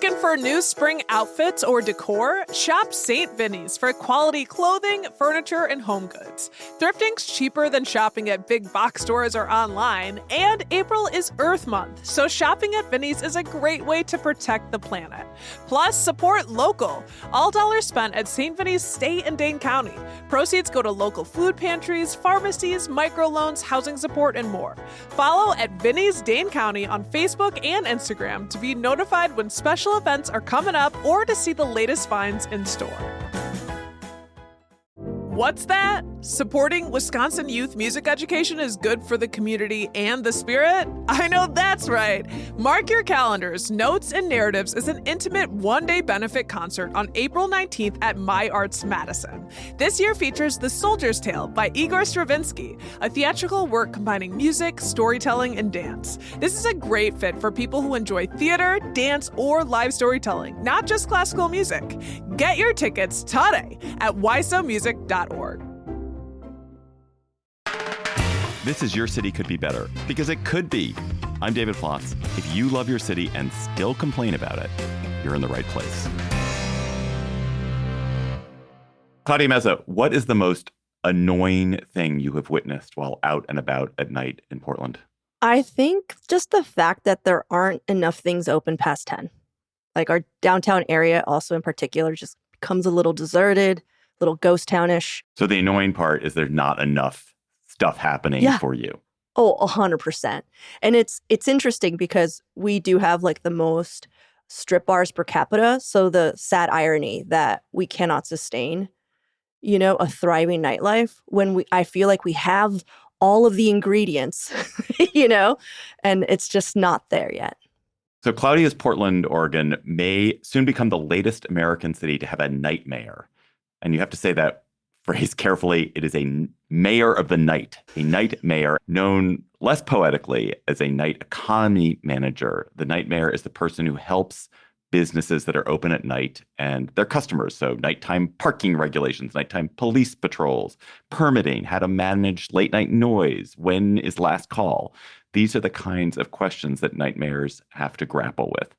Looking for new spring outfits or decor? Shop St. Vinny's for quality clothing, furniture, and home goods. Thrifting's cheaper than shopping at big box stores or online, and April is Earth Month, so shopping at Vinny's is a great way to protect the planet. Plus, support local. All dollars spent at St. Vinny's stay in Dane County. Proceeds go to local food pantries, pharmacies, microloans, housing support, and more. Follow at Vinny's Dane County on Facebook and Instagram to be notified when special events are coming up or to see the latest finds in store. What's that? Supporting Wisconsin youth music education is good for the community and the spirit? I know that's right. Mark your calendars. Notes and Narratives is an intimate one-day benefit concert on April 19th at My Arts Madison. This year features The Soldier's Tale by Igor Stravinsky, a theatrical work combining music, storytelling, and dance. This is a great fit for people who enjoy theater, dance, or live storytelling, not just classical music. Get your tickets today at wisomusic.org. This is Your City Could Be Better, because it could be. I'm David Plotz. If you love your city and still complain about it, you're in the right place. Claudia Meza, what is the most annoying thing you have witnessed while out and about at night in Portland? I think just the fact that there aren't enough things open past 10. Like our downtown area also in particular just becomes a little deserted, a little ghost townish. So the annoying part is there's not enough stuff happening for you. Oh, 100%. And it's interesting because we do have like the most strip bars per capita. So the sad irony that we cannot sustain, a thriving nightlife when I feel like we have all of the ingredients, and it's just not there yet. So Claudia's Portland, Oregon may soon become the latest American city to have a night mayor. And you have to say that phrase carefully. It is a mayor of the night, a night mayor, known less poetically as a night economy manager. The night mayor is the person who helps businesses that are open at night and their customers. So nighttime parking regulations, nighttime police patrols, permitting, how to manage late night noise, when is last call. These are the kinds of questions that night mayors have to grapple with.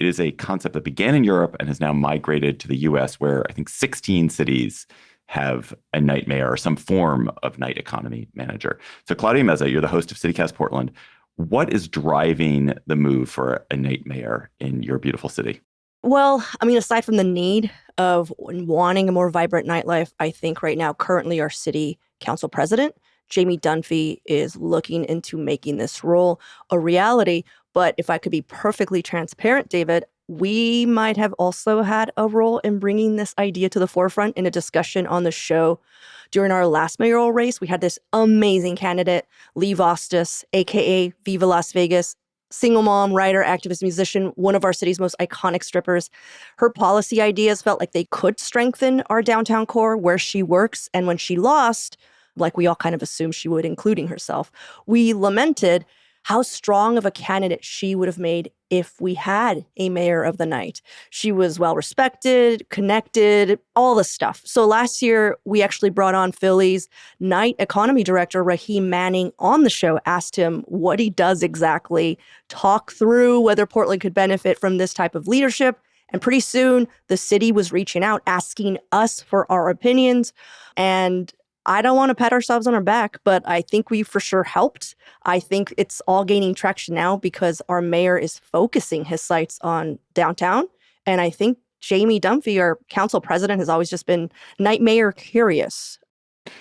It is a concept that began in Europe and has now migrated to the US, where I think 16 cities have a night mayor or some form of night economy manager. So Claudia Meza, you're the host of CityCast Portland. What is driving the move for a night mayor in your beautiful city? Well, aside from the need of wanting a more vibrant nightlife, I think right now, currently our city council president, Jamie Dunphy, is looking into making this role a reality. But if I could be perfectly transparent, David, we might have also had a role in bringing this idea to the forefront in a discussion on the show. During our last mayoral race, we had this amazing candidate, Lee Vostos, a.k.a. Viva Las Vegas, single mom, writer, activist, musician, one of our city's most iconic strippers. Her policy ideas felt like they could strengthen our downtown core where she works. And when she lost, like we all kind of assumed she would, including herself, we lamented how strong of a candidate she would have made if we had a mayor of the night. She was well-respected, connected, all the stuff. So last year, we actually brought on Philly's night economy director, Raheem Manning, on the show, asked him what he does exactly, talk through whether Portland could benefit from this type of leadership. And pretty soon, the city was reaching out, asking us for our opinions. And I don't want to pat ourselves on our back, but I think we for sure helped. I think it's all gaining traction now because our mayor is focusing his sights on downtown. And I think Jamie Dunphy, our council president, has always just been night mayor curious.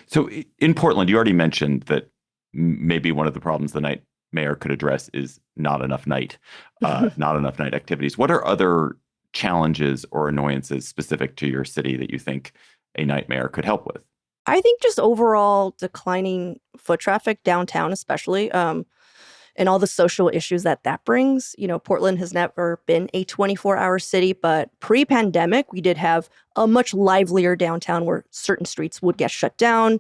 So in Portland, you already mentioned that maybe one of the problems the night mayor could address is not enough night activities. What are other challenges or annoyances specific to your city that you think a night mayor could help with? I think just overall declining foot traffic downtown, especially, and all the social issues that brings. Portland has never been a 24-hour city, but pre-pandemic, we did have a much livelier downtown where certain streets would get shut down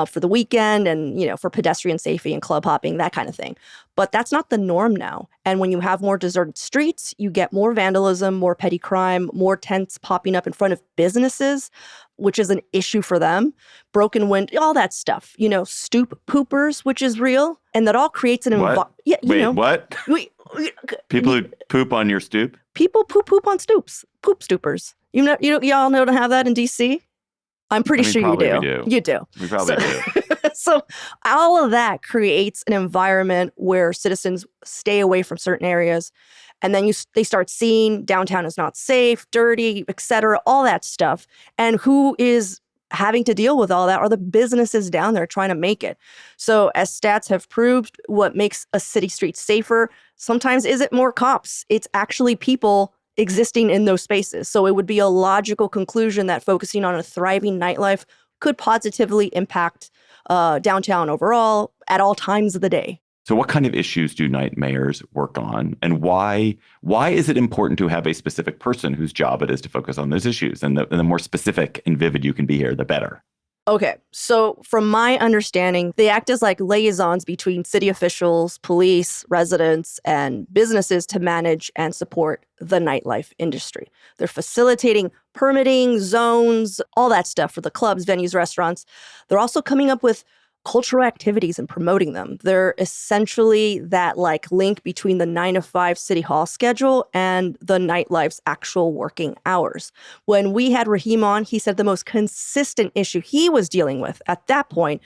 for the weekend and, for pedestrian safety and club hopping, that kind of thing. But that's not the norm now. And when you have more deserted streets, you get more vandalism, more petty crime, more tents popping up in front of businesses, which is an issue for them. Broken wind, all that stuff, stoop poopers, which is real. And that all creates an environment. What? People who poop on your stoop? people poop on stoops, poop stoopers. Y'all know to have that in DC? I'm pretty sure you do. We do. You do. We probably do. So all of that creates an environment where citizens stay away from certain areas. And then they start seeing downtown is not safe, dirty, et cetera, all that stuff. And who is having to deal with all that are the businesses down there trying to make it. So as stats have proved, what makes a city street safer sometimes isn't more cops. It's actually people existing in those spaces. So it would be a logical conclusion that focusing on a thriving nightlife could positively impact downtown overall at all times of the day. So what kind of issues do night mayors work on, and why is it important to have a specific person whose job it is to focus on those issues? And the more specific and vivid you can be here, the better. Okay, so from my understanding, they act as like liaisons between city officials, police, residents, and businesses to manage and support the nightlife industry. They're facilitating permitting, zones, all that stuff for the clubs, venues, restaurants. They're also coming up with cultural activities and promoting them. They're essentially that like link between the 9 to 5 city hall schedule and the nightlife's actual working hours. When we had Raheem on, he said the most consistent issue he was dealing with at that point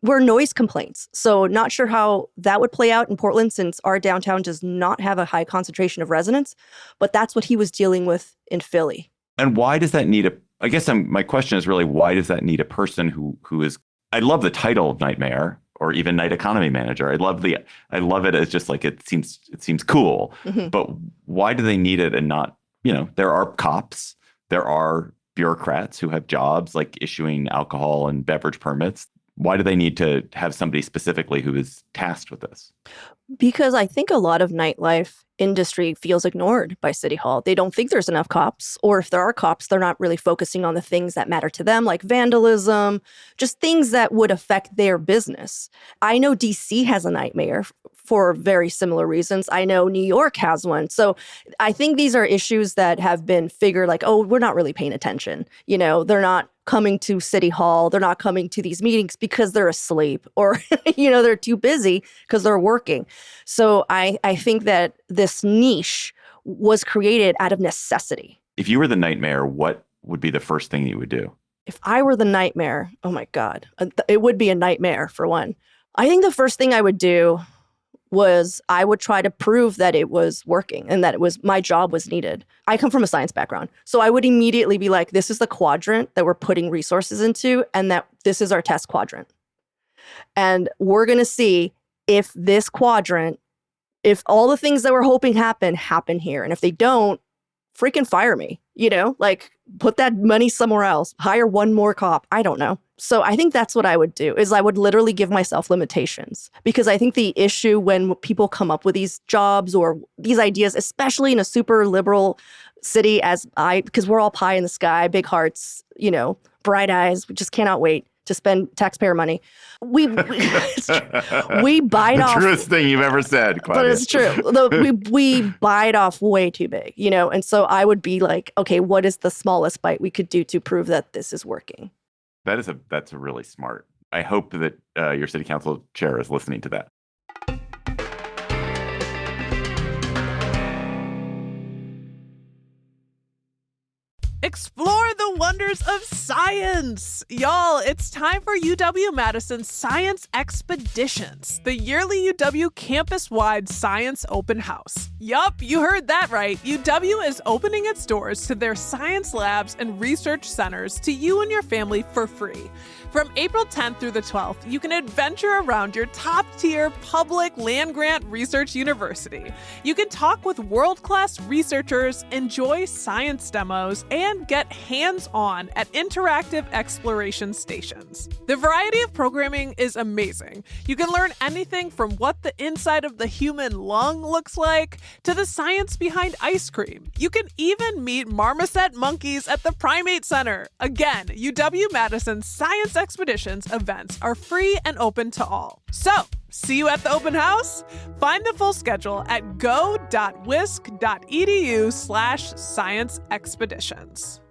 were noise complaints. So not sure how that would play out in Portland since our downtown does not have a high concentration of residents, but that's what he was dealing with in Philly. And why does that need my question is really, why does that need a person who is, I love the title of night mayor or even night economy manager. I love it as just like it seems cool. Mm-hmm. But why do they need it and not, there are cops, there are bureaucrats who have jobs like issuing alcohol and beverage permits. Why do they need to have somebody specifically who is tasked with this? Because I think a lot of nightlife industry feels ignored by City Hall. They don't think there's enough cops, or if there are cops, they're not really focusing on the things that matter to them, like vandalism, just things that would affect their business. I know DC has a night mayor for very similar reasons. I know New York has one. So I think these are issues that have been figured like, oh, we're not really paying attention. They're not coming to City Hall. They're not coming to these meetings because they're asleep or, they're too busy because they're working. So I think that this niche was created out of necessity. If you were the night mayor, what would be the first thing you would do? If I were the night mayor, oh my God, it would be a nightmare for one. I think the first thing I would do was I would try to prove that it was working and that my job was needed. I come from a science background. So I would immediately be like, this is the quadrant that we're putting resources into and that this is our test quadrant. And we're going to see if this quadrant, if all the things that we're hoping happen here. And if they don't, freaking fire me, put that money somewhere else, hire one more cop. I don't know. So I think that's what I would do is I would literally give myself limitations because I think the issue when people come up with these jobs or these ideas, especially in a super liberal city because we're all pie in the sky, big hearts, bright eyes, we just cannot wait to spend taxpayer money. We bite off. The truest thing you've ever said, Claudia. But it's true. We bite off way too big, And so I would be like, okay, what is the smallest bite we could do to prove that this is working? That's a really smart. I hope that your city council chair is listening to that. Explore the wonders of science! Y'all, it's time for UW-Madison's Science Expeditions, the yearly UW campus-wide science open house. Yup, you heard that right. UW is opening its doors to their science labs and research centers to you and your family for free. From April 10th through the 12th, you can adventure around your top-tier public land-grant research university. You can talk with world-class researchers, enjoy science demos, and get hands-on at interactive exploration stations. The variety of programming is amazing. You can learn anything from what the inside of the human lung looks like to the science behind ice cream. You can even meet marmoset monkeys at the Primate Center. Again, UW-Madison's Science Expeditions events are free and open to all. So, see you at the open house? Find the full schedule at go.wisc.edu/science expeditions.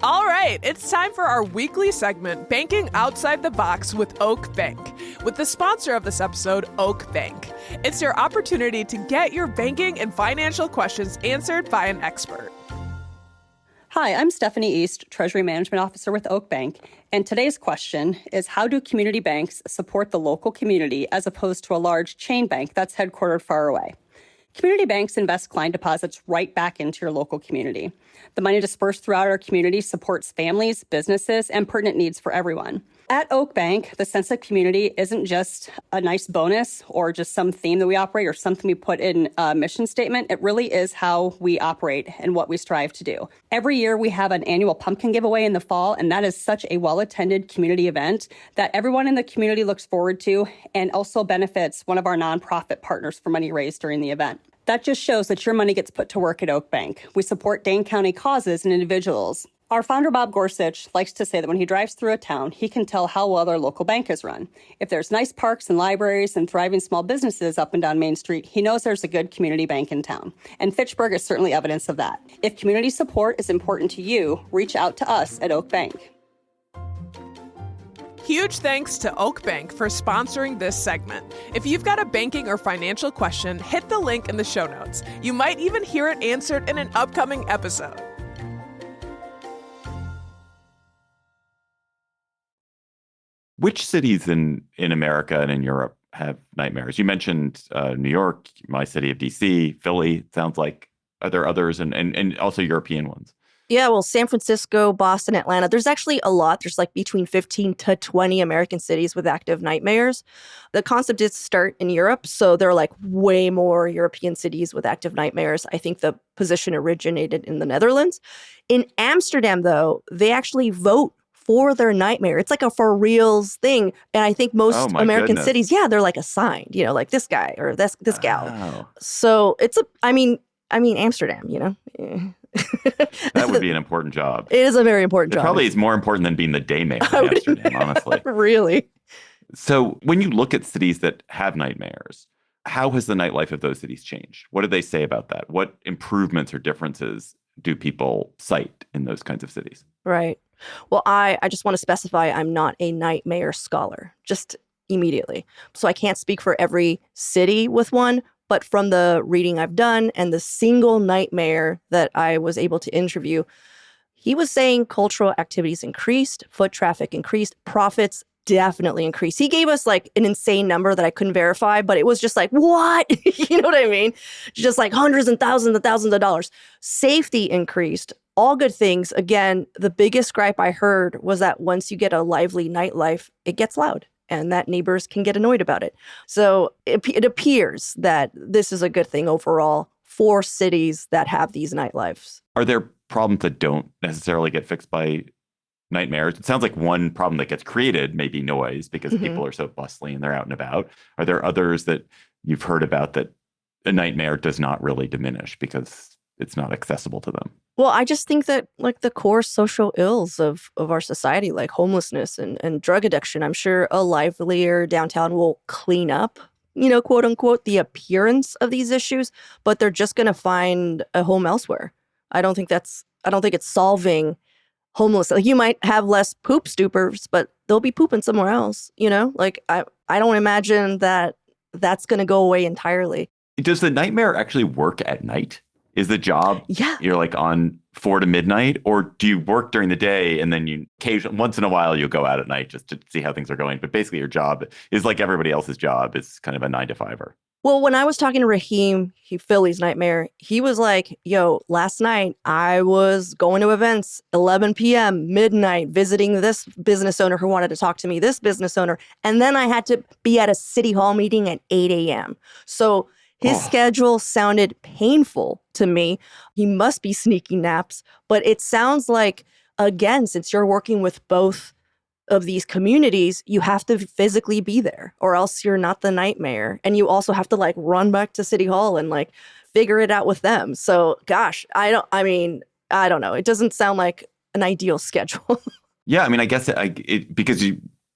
All right, it's time for our weekly segment, Banking Outside the Box with Oak Bank, with the sponsor of this episode, Oak Bank. It's your opportunity to get your banking and financial questions answered by an expert. Hi, I'm Stephanie East, Treasury Management Officer with Oak Bank, and today's question is, how do community banks support the local community as opposed to a large chain bank that's headquartered far away? Community banks invest client deposits right back into your local community. The money dispersed throughout our community supports families, businesses, and pertinent needs for everyone. At Oak Bank, the sense of community isn't just a nice bonus or just some theme that we operate or something we put in a mission statement. It really is how we operate and what we strive to do. Every year we have an annual pumpkin giveaway in the fall, and that is such a well-attended community event that everyone in the community looks forward to and also benefits one of our nonprofit partners for money raised during the event. That just shows that your money gets put to work at Oak Bank. We support Dane County causes and individuals. Our founder, Bob Gorsuch, likes to say that when he drives through a town, he can tell how well their local bank is run. If there's nice parks and libraries and thriving small businesses up and down Main Street, he knows there's a good community bank in town. And Fitchburg is certainly evidence of that. If community support is important to you, reach out to us at Oak Bank. Huge thanks to Oak Bank for sponsoring this segment. If you've got a banking or financial question, hit the link in the show notes. You might even hear it answered in an upcoming episode. Which cities in America and in Europe have nightmares? You mentioned New York, my city of DC, Philly. Sounds like, are there others and also European ones? Yeah, well, San Francisco, Boston, Atlanta, there's actually a lot. There's like between 15 to 20 American cities with active nightmares. The concept did start in Europe, so there are like way more European cities with active nightmares. I think the position originated in the Netherlands. In Amsterdam, though, they actually vote for their nightmare. It's like a for reals thing. And I think most American cities, they're like assigned, like this guy or this gal. So it's I mean, Amsterdam, That would be an important job. It is a very important job. It probably is more important than being the day mayor in Amsterdam, honestly. Really? So when you look at cities that have nightmares, how has the nightlife of those cities changed? What do they say about that? What improvements or differences do people cite in those kinds of cities? Right. Well, I just want to specify I'm not a nightmare scholar, just immediately. So I can't speak for every city with one. But from the reading I've done and the single nightmare that I was able to interview, he was saying cultural activities increased, foot traffic increased, profits definitely increased. He gave us like an insane number that I couldn't verify, but it was just like, what? You know what I mean? Just like hundreds and thousands of dollars. Safety increased. All good things. Again, the biggest gripe I heard was that once you get a lively nightlife, it gets loud. And that neighbors can get annoyed about it. So it appears that this is a good thing overall for cities that have these nightlives. Are there problems that don't necessarily get fixed by nightmares? It sounds like one problem that gets created may be noise because people are so bustling and they're out and about. Are there others that you've heard about that a nightmare does not really diminish because it's not accessible to them? Well, I just think that like the core social ills of our society, like homelessness and drug addiction, I'm sure a livelier downtown will clean up, quote unquote, the appearance of these issues, but they're just going to find a home elsewhere. I don't think it's solving homelessness. Like you might have less poop stoopers, but they'll be pooping somewhere else, Like I don't imagine that that's going to go away entirely. Does the nightmare actually work at night? Is the job, you're like on 4 to midnight, or do you work during the day and then you occasionally, once in a while, you'll go out at night just to see how things are going? But basically your job is like everybody else's job. It's kind of a 9 to 5-er. Well, when I was talking to Raheem, Philly's nightmare, he was like, yo, last night I was going to events, 11 p.m., midnight, visiting this business owner who wanted to talk to me, this business owner. And then I had to be at a city hall meeting at 8 a.m. So his schedule sounded painful to me. He must be sneaking naps. But it sounds like, again, since you're working with both of these communities, you have to physically be there or else you're not the nightmare. And you also have to like run back to City Hall and like figure it out with them. So, gosh, I don't know. It doesn't sound like an ideal schedule. Yeah, I mean, I guess because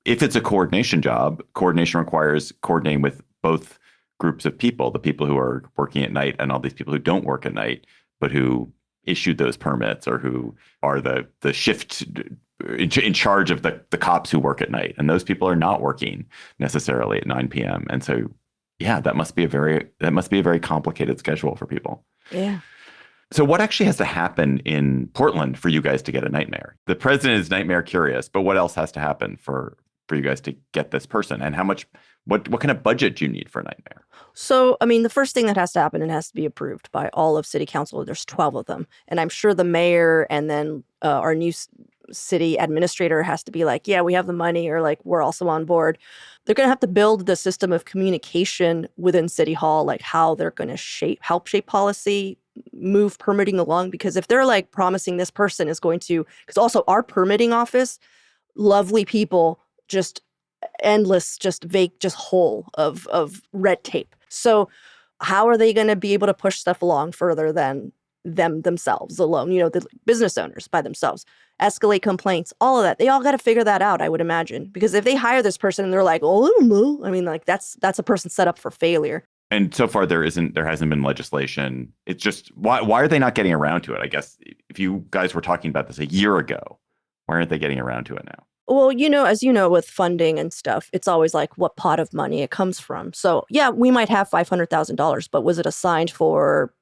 if it's a coordination job, coordination requires coordinating with both groups of people, the people who are working at night and all these people who don't work at night, but who issued those permits or who are the shift in charge of the cops who work at night. And those people are not working necessarily at 9 p.m. And so, yeah, that must be a very complicated schedule for people. Yeah. So what actually has to happen in Portland for you guys to get a night mayor? The president is nightmare curious, but what else has to happen for you guys to get this person? And how much, what kind of budget do you need for a night mayor? So, I mean, the first thing that has to happen, it has to be approved by all of city council. There's 12 of them. And I'm sure the mayor and then our new city administrator has to be like, yeah, we have the money, or like, we're also on board. They're going to have to build the system of communication within City Hall, like how they're going to help shape policy, move permitting along. Because if they're like promising this person is going to, because also our permitting office, lovely people, just endless, just hole of red tape. So how are they going to be able to push stuff along further than themselves alone? You know, the business owners by themselves, escalate complaints, all of that. They all got to figure that out, I would imagine. Because if they hire this person and they're like, oh, I don't know. I mean, like that's a person set up for failure. And so far there hasn't been legislation. It's just, why are they not getting around to it? I guess if you guys were talking about this a year ago, why aren't they getting around to it now? Well, you know, as you know, with funding and stuff, it's always like what pot of money it comes from. So, yeah, we might have $500,000, but was it assigned for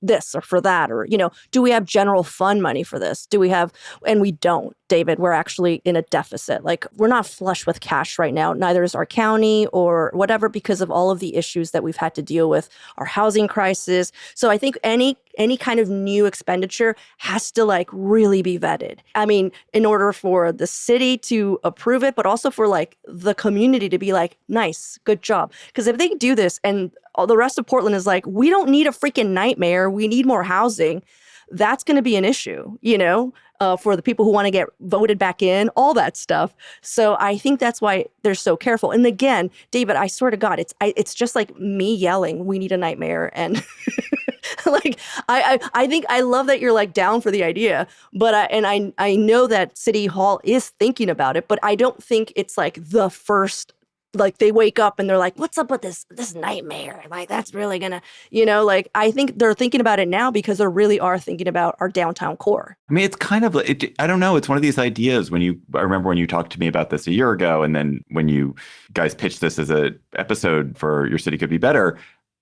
this or for that? Or, you know, do we have general fund money for this? Do we have, and we don't, David, we're actually in a deficit. Like, we're not flush with cash right now. Neither is our county or whatever, because of all of the issues that we've had to deal with, our housing crisis. So I think any kind of new expenditure has to like really be vetted. I mean, in order for the city to approve it, but also for like the community to be like, nice, good job. Because if they do this and all the rest of Portland is like, we don't need a freaking nightmare, we need more housing, that's going to be an issue, you know, for the people who want to get voted back in, all that stuff. So I think that's why they're so careful. And again, David, I swear to God, it's just like me yelling, we need a nightmare. And like, I think I love that you're like down for the idea, but I know that City Hall is thinking about it, but I don't think it's like the first, like they wake up and they're like, what's up with this nightmare? Like, that's really gonna, you know, like, I think they're thinking about it now because they really are thinking about our downtown core. I mean, it's kind of, I don't know. It's one of these ideas I remember when you talked to me about this a year ago, and then when you guys pitched this as an episode for Your City Could Be Better,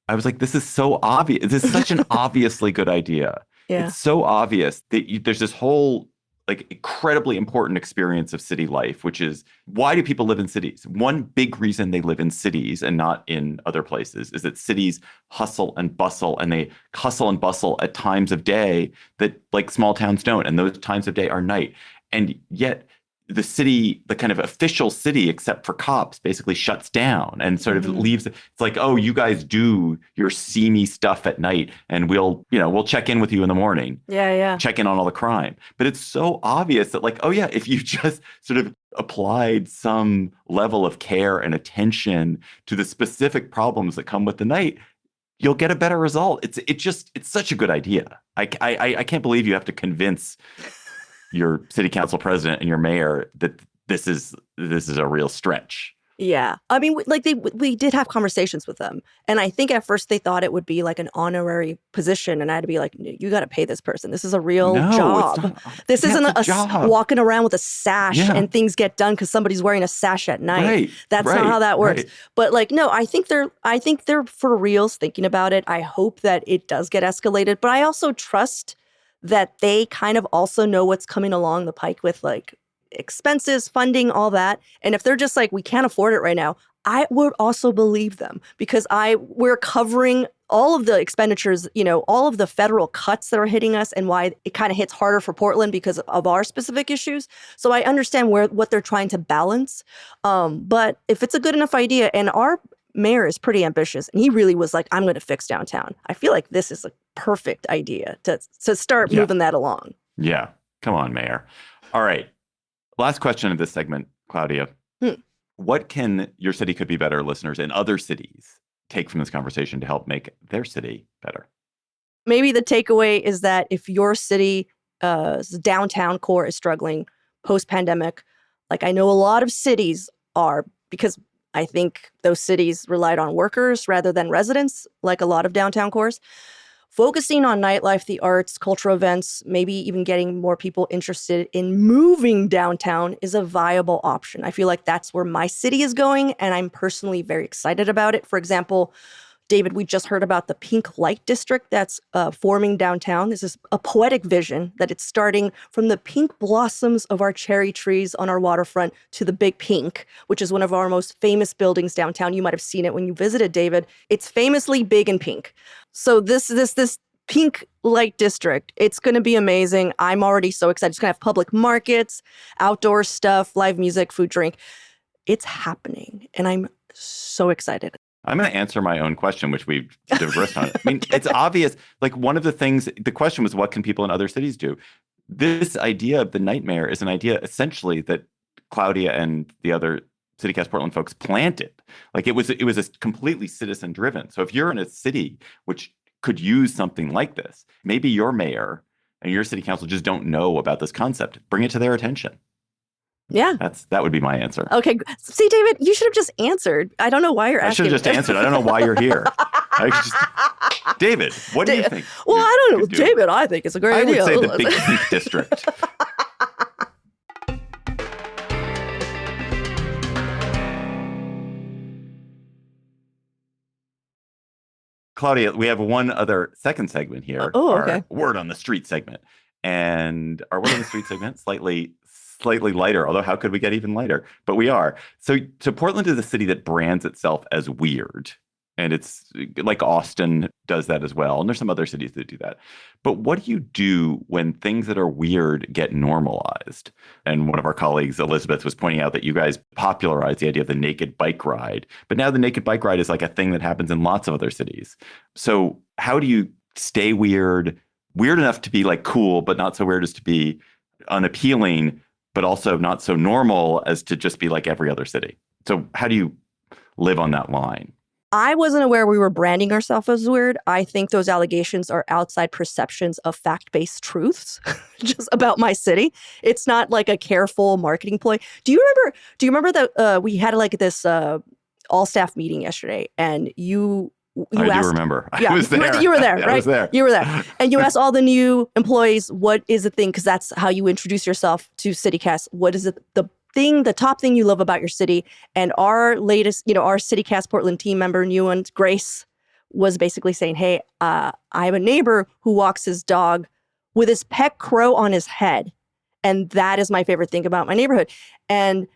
I was like, this is so obvious. This is such an obviously good idea. Yeah. It's so obvious that there's this whole like incredibly important experience of city life, which is, why do people live in cities? One big reason they live in cities and not in other places is that cities hustle and bustle, and they hustle and bustle at times of day that like small towns don't. And those times of day are night. And yet the city, the kind of official city, except for cops, basically shuts down and sort of leaves. It's like, oh, you guys do your seamy stuff at night, and we'll check in with you in the morning. Yeah. Check in on all the crime. But it's so obvious that like, oh yeah, if you just sort of applied some level of care and attention to the specific problems that come with the night, you'll get a better result. It's such a good idea. I can't believe you have to convince your city council president and your mayor that this is a real stretch. Yeah. I mean, we did have conversations with them. And I think at first they thought it would be like an honorary position. And I had to be like, you got to pay this person. This is a real job. This isn't a job. Walking around with a sash and things get done because somebody's wearing a sash at night. Right. That's not how that works. Right. But like, no, I think they're for reals thinking about it. I hope that it does get escalated. But I also trust that they kind of also know what's coming along the pike with like expenses, funding, all that. And if they're just like, we can't afford it right now, I would also believe them, because we're covering all of the expenditures, you know, all of the federal cuts that are hitting us, and why it kind of hits harder for Portland because of our specific issues. So I understand what they're trying to balance. But if it's a good enough idea, and our mayor is pretty ambitious, and he really was like, I'm going to fix downtown, I feel like this is a perfect idea to start moving that along. Yeah. Come on, mayor. All right. Last question of this segment, Claudia. What can Your City Could Be Better listeners in other cities take from this conversation to help make their city better? Maybe the takeaway is that if your city downtown core is struggling post-pandemic, like I know a lot of cities are, because I think those cities relied on workers rather than residents, like a lot of downtown cores. focusing on nightlife, the arts, cultural events, maybe even getting more people interested in moving downtown is a viable option. I feel like that's where my city is going, and I'm personally very excited about it. For example, David, we just heard about the Pink Light District that's forming downtown. This is a poetic vision that it's starting from the pink blossoms of our cherry trees on our waterfront to the Big Pink, which is one of our most famous buildings downtown. You might have seen it when you visited, David. It's famously big and pink. So this Pink Light District, it's going to be amazing. I'm already so excited. It's going to have public markets, outdoor stuff, live music, food, drink. It's happening, and I'm so excited. I'm going to answer my own question, which we've digressed on. I mean, it's obvious. Like, one of the things, the question was, what can people in other cities do? This idea of the nightmare is an idea essentially that Claudia and the other CityCast Portland folks planted. Like, it was a completely citizen driven. So if you're in a city which could use something like this, maybe your mayor and your city council just don't know about this concept. Bring it to their attention. Yeah. That would be my answer. Okay. See, David, you should have just answered. I don't know why you're asking. I should have just answered. I don't know why you're here. David, what do you think? Well, I don't know. David, I think it's a great idea. I would say the Big Pink District. Claudia, we have one other second segment here. Okay. Our Word on the Street segment. And our Word on the Street segment, slightly lighter, although how could we get even lighter? But we are. So Portland is a city that brands itself as weird. And it's like Austin does that as well. And there's some other cities that do that. But what do you do when things that are weird get normalized? And one of our colleagues, Elizabeth, was pointing out that you guys popularized the idea of the naked bike ride. But now the naked bike ride is like a thing that happens in lots of other cities. So how do you stay weird enough to be like cool, but not so weird as to be unappealing, but also not so normal as to just be like every other city? So how do you live on that line? I wasn't aware we were branding ourselves as weird. I think those allegations are outside perceptions of fact-based truths just about my city. It's not like a careful marketing ploy. Do you remember that we had like this all-staff meeting yesterday, and you I asked, do remember. Yeah, I was there. You were there, right? I was there. You were there. And you asked all the new employees, what is the thing? Because that's how you introduce yourself to CityCast. What is it? The top thing you love about your city. And our latest, our CityCast Portland team member, new one, Grace, was basically saying, hey, I have a neighbor who walks his dog with his pet crow on his head. And that is my favorite thing about my neighborhood. And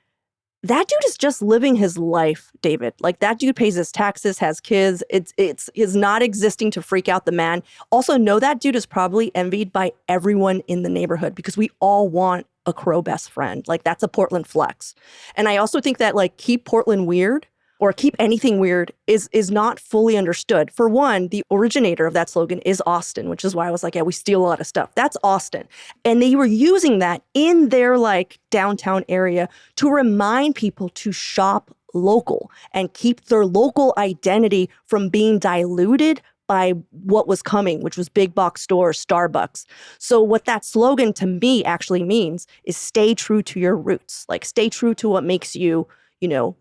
that dude is just living his life, David. Like, that dude pays his taxes, has kids. It's is not existing to freak out the man. Also, know that dude is probably envied by everyone in the neighborhood because we all want a crow best friend. Like, that's a Portland flex. And I also think that, like, keep Portland weird or keep anything weird is not fully understood. For one, the originator of that slogan is Austin, which is why I was like, yeah, we steal a lot of stuff. That's Austin. And they were using that in their like downtown area to remind people to shop local and keep their local identity from being diluted by what was coming, which was big box stores, Starbucks. So what that slogan to me actually means is stay true to your roots. Like, stay true to what makes you,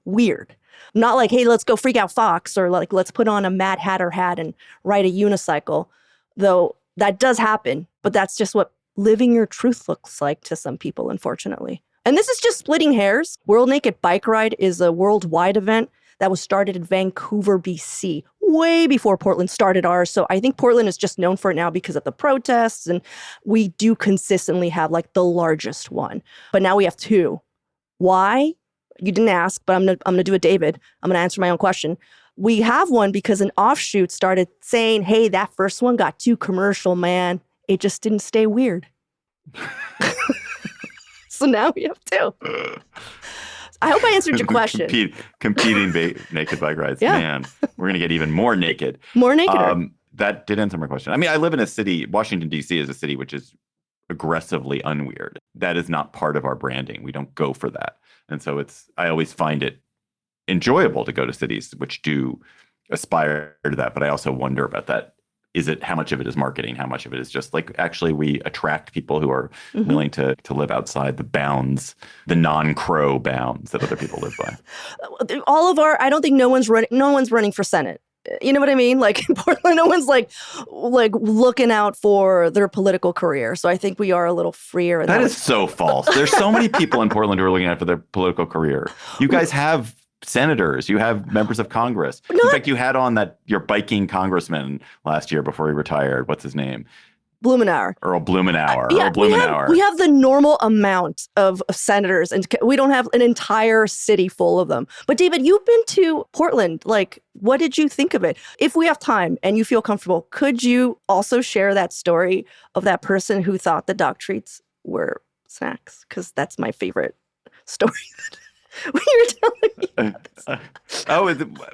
weird. Not like, hey, let's go freak out Fox, or like, let's put on a Mad Hatter hat and ride a unicycle. Though that does happen, but that's just what living your truth looks like to some people, unfortunately. And this is just splitting hairs. World Naked Bike Ride is a worldwide event that was started in Vancouver, BC, way before Portland started ours. So I think Portland is just known for it now because of the protests, and we do consistently have like the largest one. But now we have two. Why? You didn't ask, but I'm gonna do it, David. I'm gonna answer my own question. We have one because an offshoot started saying, hey, that first one got too commercial, man. It just didn't stay weird. So now we have two. I hope I answered your question. Competing naked bike rides. Yeah. Man, we're going to get even more naked. More naked. That did answer my question. I mean, I live in a city, Washington, D.C. is a city which is aggressively unweird. That is not part of our branding. We don't go for that. And so I always find it enjoyable to go to cities which do aspire to that. But I also wonder about that. How much of it is marketing? How much of it is just like, actually, we attract people who are willing to live outside the bounds, the non-crow bounds that other people live by? I don't think no one's running for Senate You know what I mean? Like in Portland, no one's like looking out for their political career. So I think we are a little freer. That is so false. There's so many people in Portland who are looking out for their political career. You guys have senators, you have members of Congress. In fact, you had on your biking congressman last year before he retired. What's his name? Blumenauer. Earl Blumenauer. Yeah, Earl Blumenauer. we have the normal amount of senators, and we don't have an entire city full of them. But David, you've been to Portland. Like, what did you think of it? If we have time and you feel comfortable, could you also share that story of that person who thought the dog treats were snacks? Because that's my favorite story. When you were telling me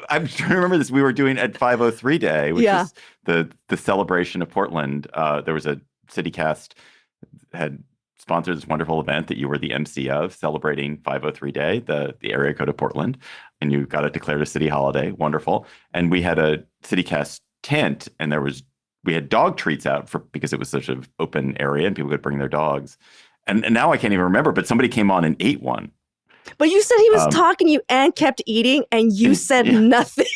I'm trying to remember this. We were doing at 503 Day, which is the celebration of Portland. There was a CityCast had sponsored this wonderful event that you were the MC of, celebrating 503 Day, the area code of Portland, and you got it declared a city holiday. Wonderful. And we had a CityCast tent, and we had dog treats out because it was such an open area and people could bring their dogs. And now I can't even remember, but somebody came on and ate one. But you said he was talking to you and kept eating, and you said nothing.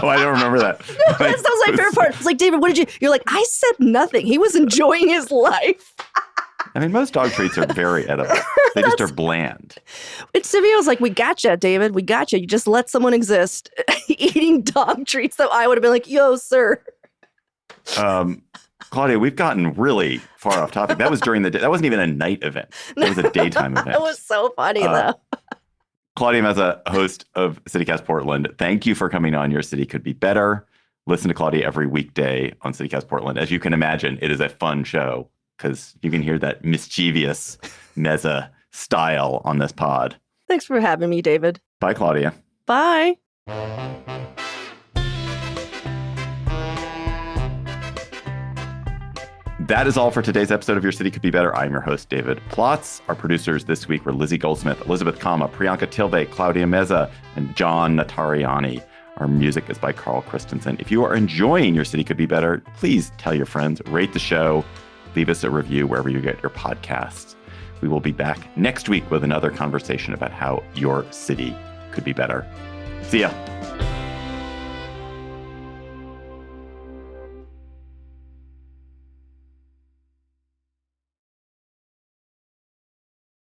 Oh, I don't remember that. That was my favorite part. It's like, David, what did you? You're like, I said nothing. He was enjoying his life. I mean, most dog treats are very edible. They just are bland. It's to me, I was like, we gotcha, David. We gotcha. You just let someone exist eating dog treats. So I would have been like, yo, sir. Claudia, we've gotten really far off topic. That was during the day. That wasn't even a night event. That was a daytime event. That was so funny, though. Claudia Meza, host of CityCast Portland, thank you for coming on Your City Could Be Better. Listen to Claudia every weekday on CityCast Portland. As you can imagine, it is a fun show because you can hear that mischievous Meza style on this pod. Thanks for having me, David. Bye, Claudia. Bye. That is all for today's episode of Your City Could Be Better. I'm your host, David Plotz. Our producers this week were Lizzie Goldsmith, Elizabeth Kama, Priyanka Tilve, Claudia Meza, and John Natariani. Our music is by Carl Christensen. If you are enjoying Your City Could Be Better, please tell your friends, rate the show, leave us a review wherever you get your podcasts. We will be back next week with another conversation about how your city could be better. See ya.